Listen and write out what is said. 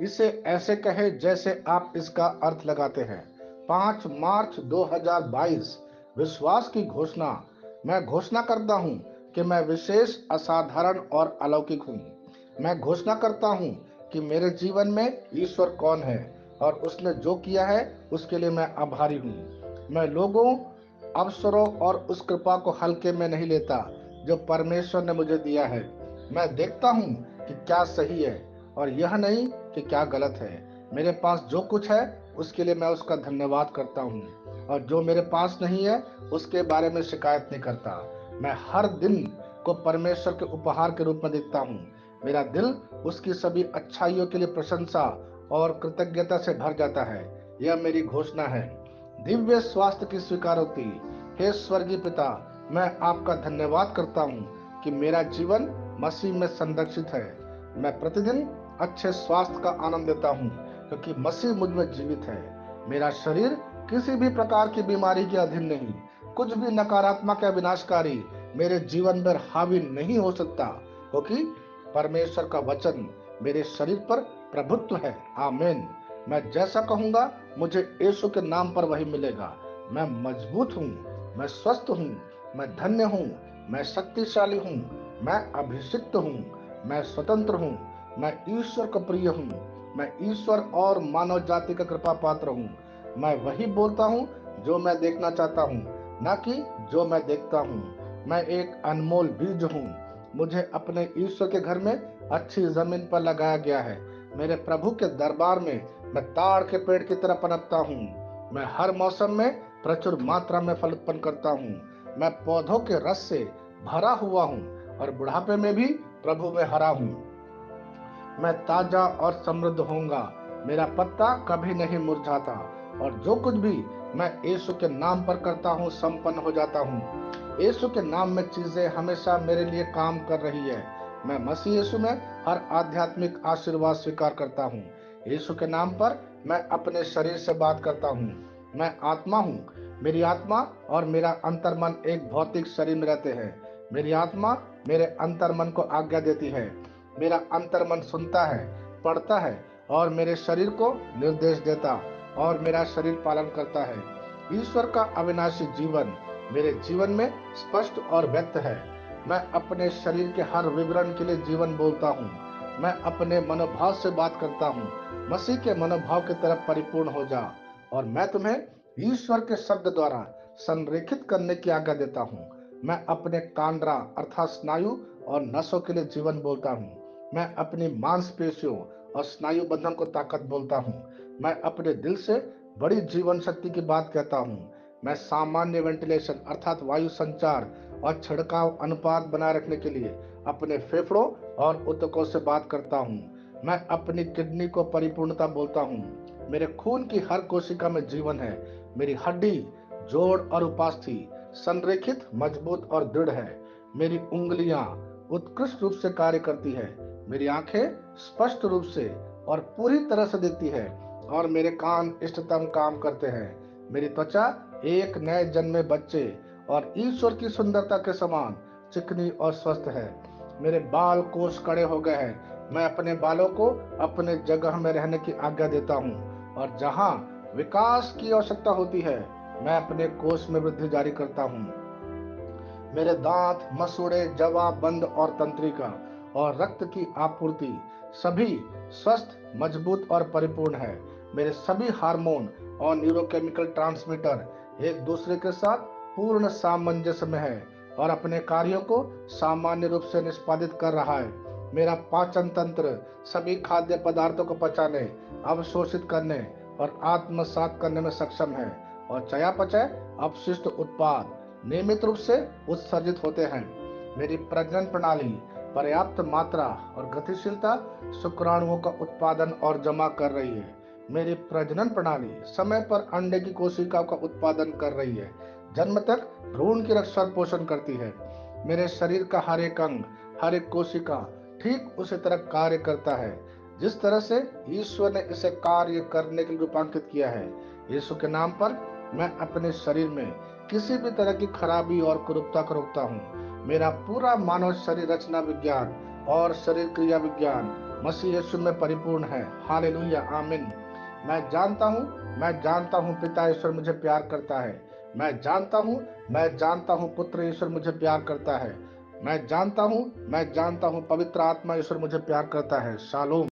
इसे ऐसे कहे जैसे आप इसका अर्थ लगाते हैं। 5 मार्च 2022। विश्वास की घोषणा। मैं घोषणा करता हूं कि मैं विशेष, असाधारण और अलौकिक हूं। मैं घोषणा करता हूं कि मेरे जीवन में ईश्वर कौन है और उसने जो किया है उसके लिए मैं आभारी हूं। मैं लोगों, अवसरों और उस कृपा को हल्के में नहीं लेता जो परमेश्वर ने मुझे दिया है। मैं देखता हूं कि क्या सही है और यह नहीं कि क्या गलत है। मेरे पास जो कुछ है उसके लिए मैं उसका धन्यवाद करता हूँ, और जो मेरे पास नहीं है उसके बारे में शिकायत नहीं करता। मैं हर दिन को परमेश्वर के उपहार के रूप में देखता हूँ। मेरा दिल उसकी सभी अच्छाइयों के लिए प्रशंसा और कृतज्ञता से भर जाता है। यह मेरी घोषणा है। दिव्य स्वास्थ्य की स्वीकारोक्ति। हे स्वर्गीय पिता, मैं आपका धन्यवाद करता हूँ कि मेरा जीवन मसीह में संरक्षित है। मैं प्रतिदिन अच्छे स्वास्थ्य का आनंद लेता हूँ क्योंकि मसीह मुझ में जीवित है। मेरा शरीर किसी भी प्रकार की बीमारी के अधीन नहीं। कुछ भी नकारात्मक या विनाशकारी मेरे जीवन पर हावी नहीं हो सकता, क्योंकि परमेश्वर का वचन मेरे शरीर पर प्रभुत्व है। आमीन। मैं जैसा कहूंगा मुझे यीशु के नाम पर वही मिलेगा। मैं मजबूत हूँ, मैं स्वस्थ हूँ, मैं धन्य हूँ, मैं शक्तिशाली हूँ, मैं अभिषिक्त हूँ, मैं स्वतंत्र हूँ, मैं ईश्वर का प्रिय हूँ, मैं ईश्वर और मानव जाति का कृपा पात्र हूँ। मैं वही बोलता हूँ जो मैं देखना चाहता हूँ, न कि जो मैं देखता हूँ। मैं एक अनमोल बीज हूँ। मुझे अपने ईश्वर के घर में अच्छी जमीन पर लगाया गया है। मेरे प्रभु के दरबार में मैं ताड़ के पेड़ की तरह पनपता हूँ। मैं हर मौसम में प्रचुर मात्रा में फल उत्पन्न करता हूँ। मैं पौधों के रस से भरा हुआ हूँ और बुढ़ापे में भी प्रभु में हरा हूँ। मैं ताजा और समृद्ध होऊंगा। मेरा पत्ता कभी नहीं मुरझाता, और जो कुछ भी मैं यीशु के नाम पर करता हूँ संपन्न हो जाता हूँ। यीशु के नाम में चीजें हमेशा मेरे लिए काम कर रही है। मैं मसीह यीशु में हर आध्यात्मिक आशीर्वाद स्वीकार करता हूँ। यीशु के नाम पर मैं अपने शरीर से बात करता हूँ। मैं आत्मा हूँ। मेरी आत्मा और मेरा अंतर्मन एक भौतिक शरीर में रहते हैं। मेरी आत्मा मेरे अंतर्मन को आज्ञा देती है। मेरा अंतर्मन सुनता है, पढ़ता है और मेरे शरीर को निर्देश देता, और मेरा शरीर पालन करता है। ईश्वर का अविनाशी जीवन मेरे जीवन में स्पष्ट और व्यक्त है। मैं अपने शरीर के हर विवरण के लिए जीवन बोलता हूँ। मैं अपने मनोभाव से बात करता हूँ। मसीह के मनोभाव की तरफ परिपूर्ण हो जा। और मैं तुम्हें ईश्वर के शब्द द्वारा संरेखित करने की आज्ञा देता हूँ। मैं अपने कांड्रा अर्थात स्नायु और नसों के लिए जीवन बोलता हूँ। मैं अपनी मांसपेशियों और स्नायु बंधन को ताकत बोलता हूँ। मैं अपने दिल से बड़ी जीवन शक्ति की बात कहता हूँ। मैं सामान्य वेंटिलेशन अर्थात वायु संचार और छिड़काव अनुपात बनाए रखने के लिए अपने फेफड़ों और ऊतकों से बात करता हूँ। मैं अपनी किडनी को परिपूर्णता बोलता हूँ। मेरे खून की हर कोशिका में जीवन है। मेरी हड्डी, जोड़ और उपास्थि संरेखित, मजबूत और दृढ़ है। मेरी उंगलियां उत्कृष्ट रूप से कार्य करती है। मेरी आंखें स्पष्ट रूप से और पूरी तरह से दिखती है, और मेरे कान इष्टतम काम करते हैं। मेरी त्वचा एक नए जन्मे बच्चे और ईश्वर की सुंदरता के समान चिकनी और स्वस्थ है। मेरे बाल कोष कड़े हो गए हैं। मैं अपने बालों को अपने जगह में रहने की आज्ञा देता हूँ, और जहाँ विकास की आवश्यकता होती है मैं अपने कोष में वृद्धि जारी करता हूँ। मेरे दांत, मसूड़े, जवा, बंद और तंत्रिका और रक्त की आपूर्ति सभी स्वस्थ, मजबूत और परिपूर्ण है। मेरे सभी हार्मोन और न्यूरोकेमिकल ट्रांसमीटर एक दूसरे के साथ पूर्ण सामंजस्य में है और अपने कार्यों को सामान्य रूप से निष्पादित कर रहा है। मेरा पाचन तंत्र सभी खाद्य पदार्थों को पचाने, अवशोषित करने और आत्मसात करने में सक्षम है, और चयापचय अपशिष्ट उत्पाद नियमित रूप से उत्सर्जित होते हैं। मेरी प्रजनन प्रणाली पर्याप्त मात्रा और गतिशीलता शुक्राणुओं का उत्पादन और जमा कर रही है। मेरी प्रजनन प्रणाली समय पर अंडे की कोशिकाओं का उत्पादन कर रही है, जन्म तक भ्रूण की रक्षा और पोषण करती है। मेरे शरीर का हर एक अंग, हर एक कोशिका ठीक उसी तरह कार्य करता है जिस तरह से ईश्वर ने इसे कार्य करने के लिए रूपांकित किया है। यीशु के नाम पर मैं अपने शरीर में किसी भी तरह की खराबी और कुरूपता को रोकता हूँ। मेरा पूरा मानव शरीर रचना विज्ञान और शरीर क्रिया विज्ञान मसीह यीशु में परिपूर्ण है। हालेलुया, आमीन। मैं जानता हूँ पिता ईश्वर मुझे प्यार करता है। मैं जानता हूँ पुत्र ईश्वर मुझे प्यार करता है। मैं जानता हूँ पवित्र आत्मा ईश्वर मुझे प्यार करता है। शालोम।